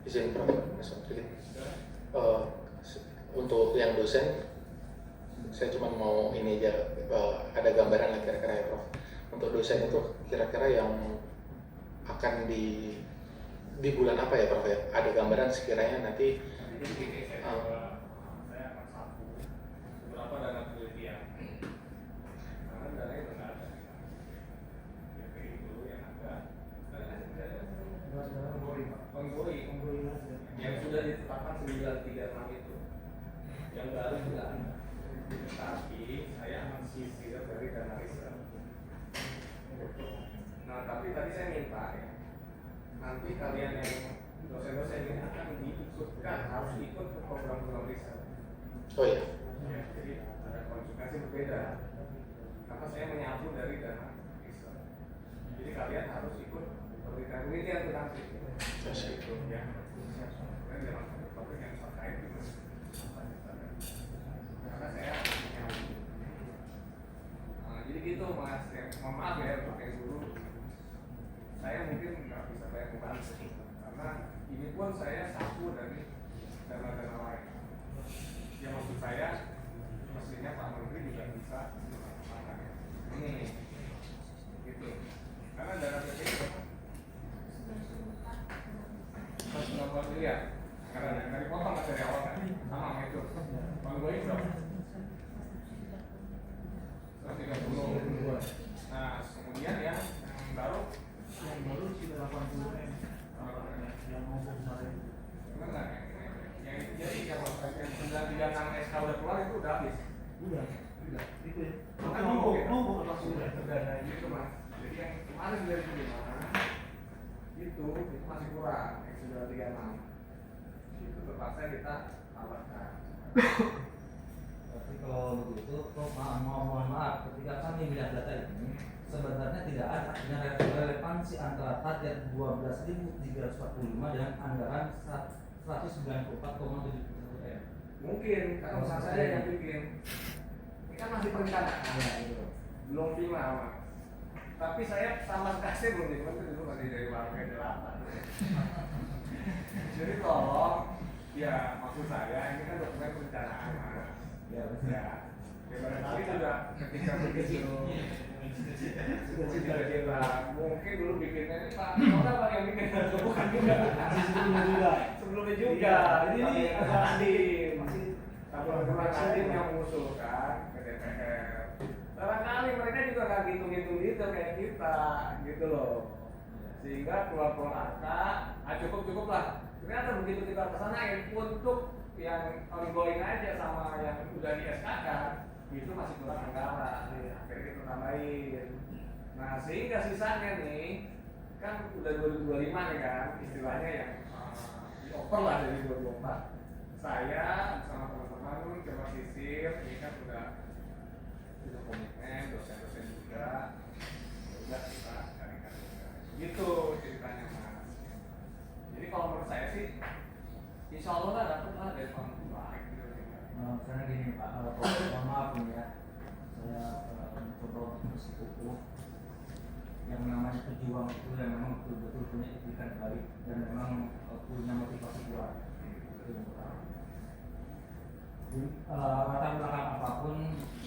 Izin Prof. Untuk yang dosen saya cuma mau ini aja ada gambaran lah kira-kira ya Prof. Untuk dosen itu kira-kira yang akan di bulan apa ya Prof ya? Ada gambaran sekiranya nanti Saya akan sapu beberapa dana penelitian karena dananya udah nggak ada. DPI dulu yang ada, ongoing yang sudah ditetapkan 936 itu, yang baru tidak ada. Tapi saya akan sisir dari dana riset. Nah, tapi tadi saya minta ya, nanti kalian yang dosen-dosen ini akan diikutkan, harus ikut ke program-program riset. oh ya, Ya, jadi ada konsekuensi berbeda karena saya menyapu dari dana riset. Jadi kalian harus ikut penelitian itu nanti. Itu ya. Kalian jangan sampai topik yang terkait dengan karena saya menyapu. Nah, jadi gitu Mas. Ya, mohon maaf ya untuk yang dulu. Saya mungkin nggak bisa banyak membantu karena ini pun saya sapu dari dana-dana lain. Ya maksud saya mestinya Pak Menteri juga bisa melakukan ini gitu karena dana BPI berapa? 190 miliar karena yang dipotong dari awal kan sama itu ongoing berapa? 130. Nah kemudian yang baru sudah 80 M yang ngomong kemarin. benar yang itu jadi kalau yang 936 SK udah keluar itu udah habis. Udah itu ya. Kan Ngomong apa sudah? Udah gitu Mas. Jadi yang kemarin 2005 itu masih kurang yang sudah 36 itu terpaksa kita tambahkan. Tapi kalau begitu, mohon maaf, ketika kami melihat data ini, sebenarnya tidak ada relevansi antara target 12.345 dengan anggaran 194,71 M. Mungkin karena usaha saya yang bikin. Ini kan masih perencanaan, belum final Mas. Tapi saya sama sekali belum dibentuk dulu masih dari warga delapan. Jadi tolong, ya maksud saya ini kan dokumen perencanaan Mas. Ya, barangkali juga ketika begitu kita mungkin dulu bikinnya ini Pak, Pak yang bikin bukan juga sebelumnya juga. Ini ada Adim, teman-teman Adim yang mengusulkan ke DPR. Barangkali mereka juga nggak hitung-hitung gitu kayak kita, gitu loh. Sehingga keluar angka, cukup lah. Ternyata begitu kita kesana untuk yang ongoing aja sama yang udah di SK kan itu masih kurang anggaran akhirnya kita tambahin. Nah sehingga sisanya nih kan udah 2025 nih kan istilahnya yang dioper lah dari 2024. Saya sama teman-teman coba sisir ini kan udah komitmen dosen-dosen juga udah kita carikan juga gitu ceritanya Mas. Jadi kalau menurut saya sih insya Allah lah dapat lah dari panggung baik gitu. Karena gini Pak, mohon maaf nih ya, saya mencoba untuk bersikukuh yang namanya pejuang itu yang memang betul-betul punya etikat baik dan memang punya motivasi kuat. Jadi latar belakang apapun,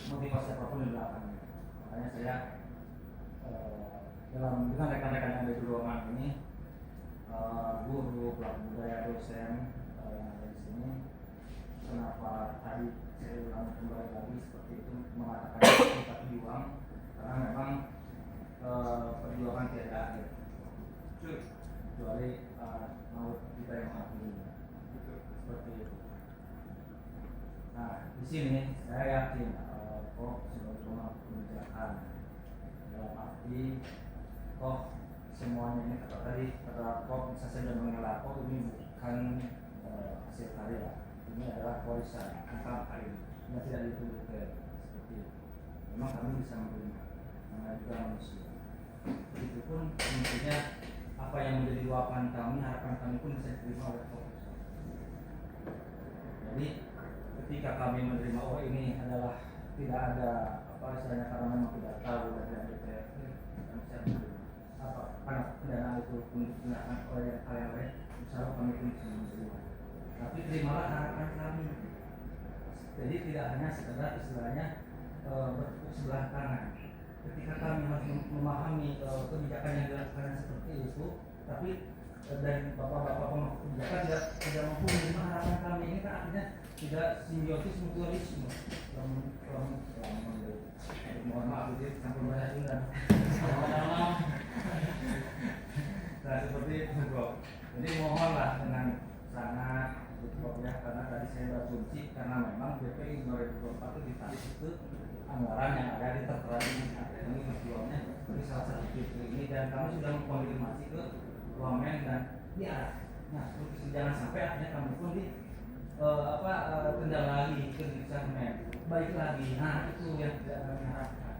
motivasi apapun di belakangnya. Makanya saya dengan rekan-rekan yang ada di ruangan ini, guru, pelaku budaya, dosen yang ada di sini, kenapa tadi saya ulang kembali lagi seperti itu mengatakan kita pejuang karena memang perjuangan tidak akhir kecuali maut kita yang mengakhiri seperti itu. Nah di sini saya yakin kok sebagai pemangku kebijakan dalam arti kok semuanya ini kata kok bisa saja mengelak kok ini bukan hasil karya, ini adalah warisan angka hari yang tidak dituduh seperti itu. Memang kami bisa menerima karena juga manusia. Itu pun intinya apa yang menjadi luapan kami, harapan kami pun bisa diterima oleh profesor. Jadi ketika kami menerima ini adalah tidak ada apa istilahnya karena memang tidak tahu dari DPR kami bisa menerima apa karena pendanaan itu pun digunakan oleh kalian lain, insya kami pun bisa menerima. Tapi terimalah harapan kami. Jadi tidak hanya sekedar istilahnya bertepuk sebelah kanan, ketika kami harus memahami kebijakan yang dilakukan seperti itu, tapi dari bapak-bapak pemangku kebijakan tidak mampu menerima harapan kami. Ini kan artinya tidak simbiosis mutualisme. Mohon maaf itu sampai berhasil dan nah seperti itu bro. Jadi mohonlah dengan sangat ya, karena tadi saya berasumsi karena memang BPI 2024 itu ditarik itu anggaran yang ada di tertera ini keseluruhannya dari salah satu titik ini, dan kami sudah mengkonfirmasi ke Wamen dan ya, nah jangan sampai akhirnya kami pun di kendala lagi ke segmen baik lagi. Nah itu yang tidak kami harapkan.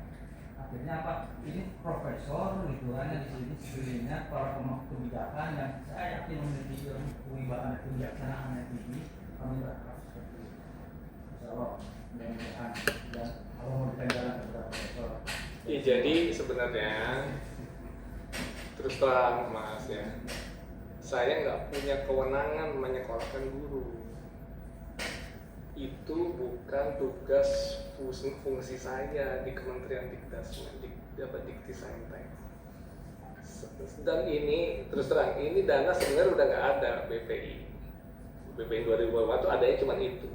Akhirnya apa? Ini profesor gitu kan yang di sini sebenarnya para pemangku kebijakan yang saya yakin memiliki kewibawaan dan kebijaksanaan yang tinggi. Kami berharap seperti itu. Insya Allah mudah-mudahan dan kalau mau ditenggelam kepada profesor. Iya, jadi sebenarnya terus terang Mas ya, saya nggak punya kewenangan menyekolahkan guru. Itu bukan tugas fungsi saya di Kementerian Diktisayante. Dan ini terus terang, ini dana sebenarnya udah nggak ada BPI 2024 itu adanya cuma itu.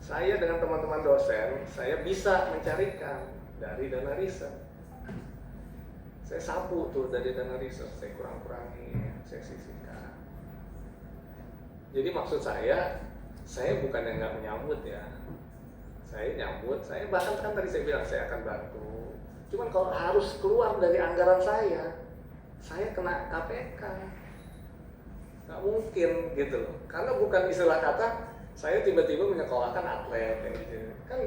Saya dengan teman-teman dosen, saya bisa mencarikan dari dana riset. Saya sapu tuh dari dana riset, saya kurang-kurangi, saya sisihkan. Jadi maksud saya bukan yang nggak menyambut ya. Saya nyambut, saya bahkan kan tadi saya bilang saya akan bantu. Cuman kalau harus keluar dari anggaran saya kena KPK. Nggak mungkin gitu loh. Karena bukan istilah kata saya tiba-tiba menyekolahkan atlet yang gitu. Kan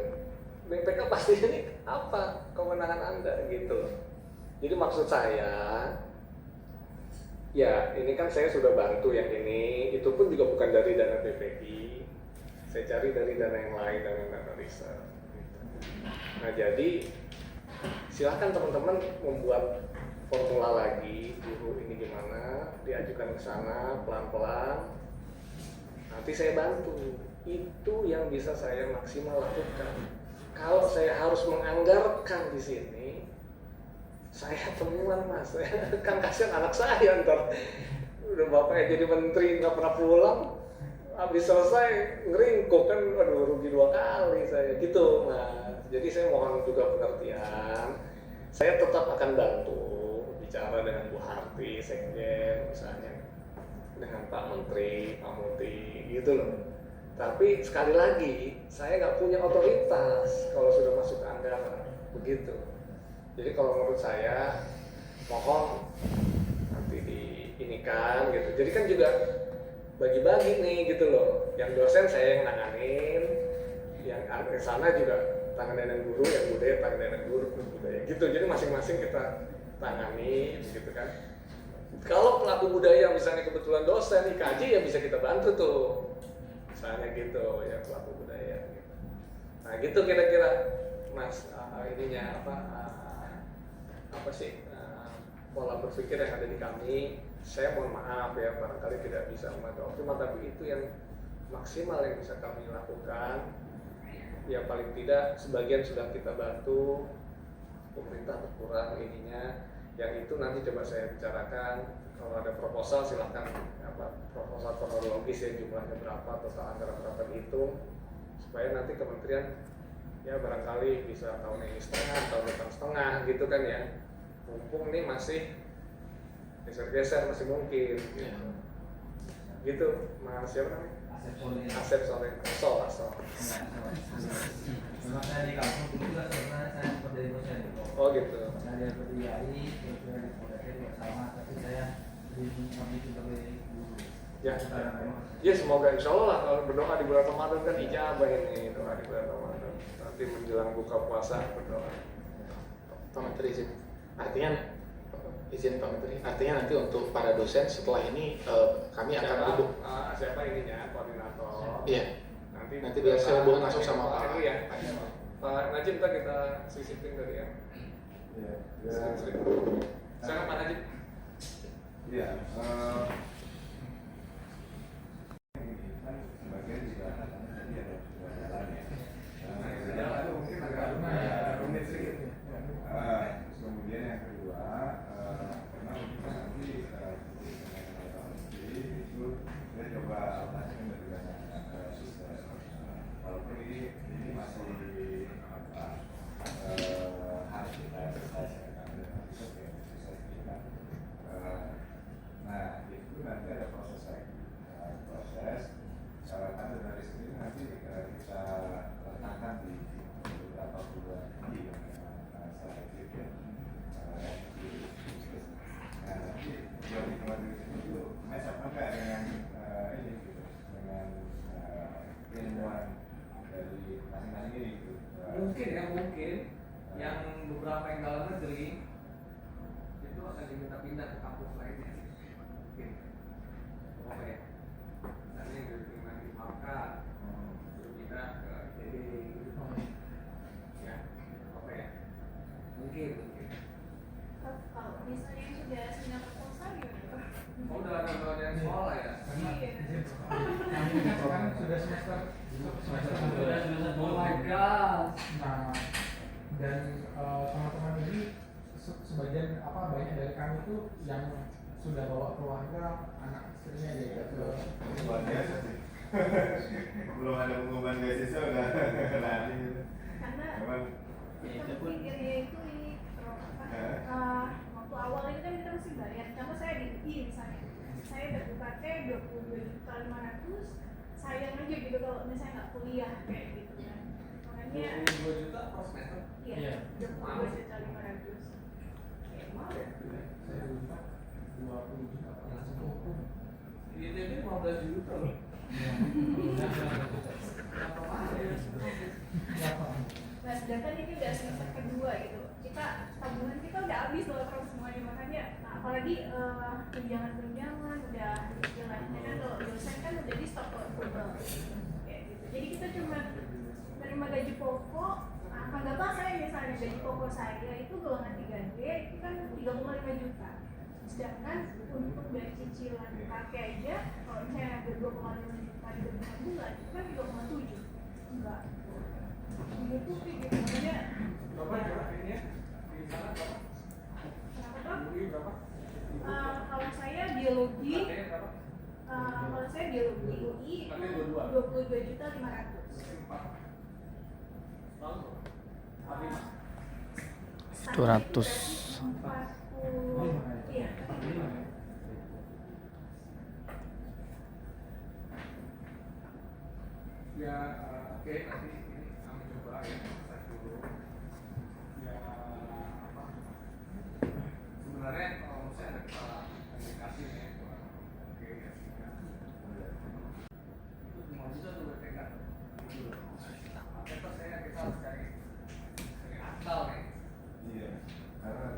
BPK pasti ini apa kewenangan Anda gitu loh. Jadi maksud saya ya ini kan saya sudah bantu yang ini, itu pun juga bukan dari dana BPI. Saya cari dari dana yang lain, dana riset gitu. Nah jadi silakan teman-teman membuat formula lagi guru ini gimana, diajukan ke sana pelan-pelan, nanti saya bantu. Itu yang bisa saya maksimal lakukan. Kalau saya harus menganggarkan di sini, saya temuan Mas, kan kasihan anak saya ntar udah bapaknya jadi menteri nggak pernah pulang, habis selesai ngeringkuk kan, aduh rugi 2 kali saya gitu. Nah jadi saya mohon juga pengertian, saya tetap akan bantu bicara dengan Bu Harti, Sekjen misalnya, dengan Pak Menteri, Pak Muti gitu loh. Tapi sekali lagi saya nggak punya otoritas kalau sudah masuk ke anggaran begitu. Jadi kalau menurut saya mohon nanti diinikan gitu. Jadi kan juga bagi-bagi nih gitu loh. Yang dosen saya yang nanganin, yang ke sana juga tangan dan guru, yang budaya tangan dan guru budaya gitu. Jadi masing-masing kita tangani begitu kan. Kalau pelaku budaya misalnya kebetulan dosen IKJ ya bisa kita bantu tuh. Misalnya gitu ya pelaku budaya gitu. Nah gitu kira-kira Mas ininya apa sih pola berpikir yang ada di kami. Saya mohon maaf ya barangkali tidak bisa membantu optimal, tapi itu yang maksimal yang bisa kami lakukan. Ya paling tidak sebagian sudah kita bantu, pemerintah berkurang ininya. Yang itu nanti coba saya bicarakan. Kalau ada proposal silahkan proposal kronologis ya, jumlahnya berapa, total anggaran berapa dihitung, supaya nanti kementerian ya barangkali bisa tahun ini setengah, tahun depan setengah gitu kan ya. Mumpung nih masih geser-geser masih mungkin gitu. Gitu Mas siapa namanya? Asep Soleh. Memang saya di kampung dulu juga sebenarnya saya sebagai dosen gitu. Oh gitu. Saya berdiri terus saya di Polres bersama, tapi saya di sebagai guru. Ya, ya semoga insya Allah lah kalau berdoa di bulan Ramadan kan ijabah ini, doa di bulan Ramadan. Nanti menjelang buka puasa berdoa. Pak Menteri izin Pak Menteri, artinya nanti untuk para dosen setelah ini kami akan duduk. Siapa ininya koordinator? Iya. Nanti biar saya hubungan langsung sama Pak Henry ya. Pak Najib ntar kita sisipin dari ya. Iya. Silakan Pak Najib. Iya. Kan sebagian juga tadi ada 2 jalan ya. Jalan itu mungkin agak rumit sedikit. Terus kemudian yang kedua, memang kita nanti itu kita coba alokasikan dari dana sistem. Walaupun ini masih harus kita selesaikan dengan sistem kita. Nah itu nanti ada proses lagi, tanda dari sini nanti kita letakkan di beberapa bulan lagi yang selektif ya. Nah nanti buat hitungan dari sini itu match apa enggak dengan ini gitu, dengan ilmuwan dari masing-masing ini gitu. Mungkin yang beberapa yang dalam negeri itu akan diminta pindah ke kampus lainnya. Mungkin. Oke. Nanti yang diterima di Malka, suruh pindah ke ITB gitu. Ya, oke. Mungkin. Kalau misalnya yang sudah sedang proposal gimana? Oh, udah ada yang sekolah ya? Kami kan sekarang sudah semester Oh my god. Nah, dan teman-teman ini sebagian banyak dari kami itu yang sudah bawa keluarga, anak istrinya gitu ke Luar biasa sih. Belum ada pengumuman beasiswa udah lari gitu. Karena Memang kita berpikirnya itu ini waktu awal itu kan kita mesti bayar. Contoh saya di UI misalnya, saya udah UKT 22.500.000, sayang aja gitu kalau misalnya nggak kuliah kayak gitu kan. Makanya 22 juta per semester. iya 22.500.000. Mahal ya? saya minta 20 juta langsung hukum. Di ITB 15 juta loh. Berapa mahal ya? Nah sedangkan ini udah semester kedua gitu, kita tabungan kita udah habis loh kalau semuanya, makanya nah, apalagi tunjangan udah istilahnya kan kalau dosen kan udah di stop full kayak gitu. Jadi kita cuma terima gaji pokok. Nah, anggaplah saya misalnya gaji pokok saya itu golongan 3G itu kan 3,5 juta. Sedangkan untuk dari cicilan pakai aja kalau misalnya ada 2,5 juta di 5 bulan itu kan 3,7. Enggak. Gitu sih gitu. Makanya Berapa ini ya? Di sana berapa? kenapa tuh? UI berapa? Kalau saya biologi, Katanya berapa? kalau saya biologi UI itu Katanya 22.500.000. Lalu? Habis. 200. 40, iya. Ya, oke, nanti ini kami coba ya, saya dulu. Ya, apa? Sebenarnya kalau saya ada kesalahan komunikasi nih, oke ya. Itu 5 juta tuh BPK. Apa saya kita harus cari akal nih. iya.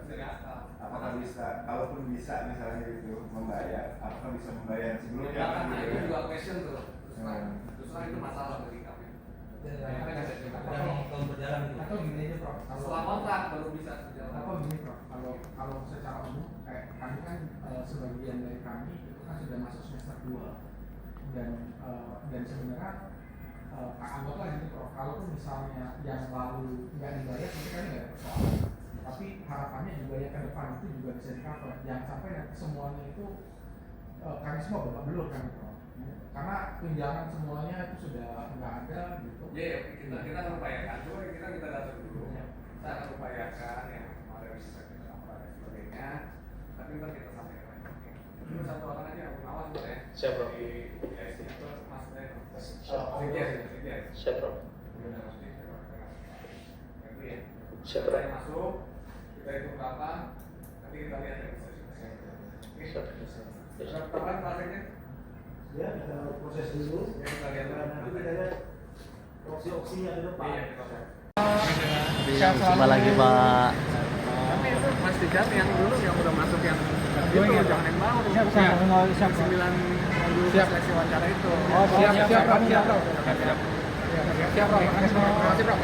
Cari akal. Apakah bisa, kalaupun bisa misalnya itu membayar, apakah bisa membayar sebelumnya? Ya, karena gitu itu ya? juga question tuh. Terus terang itu masalah bagi kami. Kalau berjalan gitu. Atau gini aja Prof, Setelah kontrak baru bisa berjalan. atau gini Prof, kalau secara umum kayak kami kan sebagian dari kami itu kan sudah masuk semester 2 dan sebenarnya anggaplah gini Prof, kalaupun misalnya yang lalu nggak dibayar mungkin kami nggak ada persoalan, tapi harapannya juga ya ke depan itu juga bisa di cover, jangan sampai nanti semuanya itu kami semua babak belur kan Prof, karena tunjangan semuanya itu sudah nggak ada gitu. Ya, kita akan upayakan. Coba kita datang dulu. Kita akan upayakan yang kemarin bisa kita lakukan dan sebagainya. Tapi ntar kita sampaikan lagi. Cuma satu orang aja yang pengawas boleh ya. Siap, Bro. Di itu Mas Dek. Siap, Bro. Itu ya. Siap, Bro. Kita masuk, kita hitung berapa, nanti kita lihat ya. Siap. Berapa prakteknya? Ya, kita proses dulu. Ya, kita lihat. Nanti kita lihat opsi-opsinya di depan. Iya, kita lihat. Jumpa lagi Pak. Tapi itu pastikan yang dulu yang udah masuk yang itu jangan yang baru. Siap. 9 dulu seleksi wawancara itu. Oh, siap, Bro. Siap, Bro. Terima kasih, Bro.